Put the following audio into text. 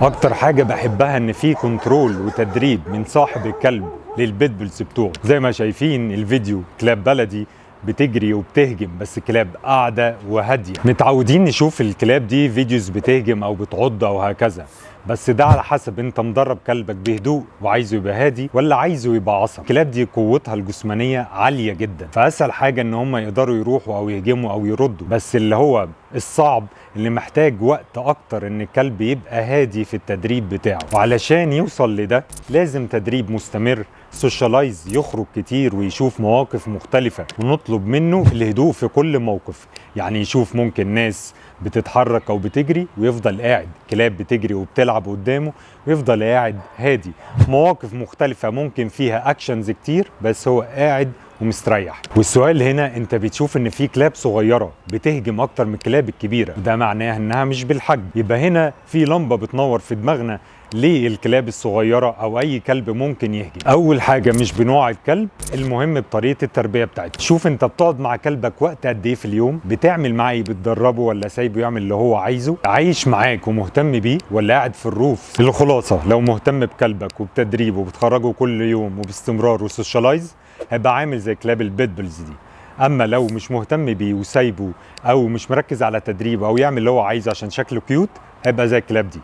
اكتر حاجة بحبها ان في كنترول وتدريب من صاحب الكلب للبيتبولز بتوعه. زي ما شايفين الفيديو، كلاب بلدي بتجري وبتهجم، بس كلاب قاعدة وهادية. متعودين نشوف الكلاب دي فيديوز بتهجم او بتعض او هكذا، بس ده على حسب انت مدرب كلبك بهدوء وعايزه يبقى هادي ولا عايزه يبقى عصبي. الكلاب دي قوتها الجسمانية عالية جدا، فاسهل حاجة ان هم يقدروا يروحوا او يهجموا او يردوا، بس اللي هو الصعب اللي محتاج وقت اكتر ان الكلب يبقى هادي في التدريب بتاعه. وعلشان يوصل لده لازم تدريب مستمر، سوشيالايز، يخرج كتير ويشوف مواقف مختلفة، ونطلب منه الهدوء في كل موقف. يعني يشوف ممكن ناس بتتحرك او بتجري ويفضل قاعد، كلاب بتجري وبتلعب قدامه ويفضل قاعد هادي. مواقف مختلفة ممكن فيها اكشنز كتير بس هو قاعد ومستريح. والسؤال هنا، انت بتشوف ان في كلاب صغيرة بتهجم اكتر من الكلاب الكبيرة، ده معناه انها مش بالحجم. يبقى هنا في لمبة بتنور في دماغنا ليه الكلاب الصغيرة او اي كلب ممكن يهجم. اول حاجة مش بنوع الكلب، المهم بطريقة التربية بتاعته. شوف انت بتقعد مع كلبك وقت قد ايه في اليوم، بتعمل معاه ايه، بتدربه ولا سايبه يعمل اللي هو عايزه، عايش معاك ومهتم بيه ولا قاعد في الروف. الخلاصة، لو مهتم بكلبك وبتدريبه وبتخرجه كل يوم وباستمرار وسوشيالايز، هيبقى عامل زي كلاب البيتبولز دي. اما لو مش مهتم بيه وسايبه او مش مركز على تدريبه او يعمل اللي هو عايزه عشان شكله كيوت، هيبقى زي الكلاب دي.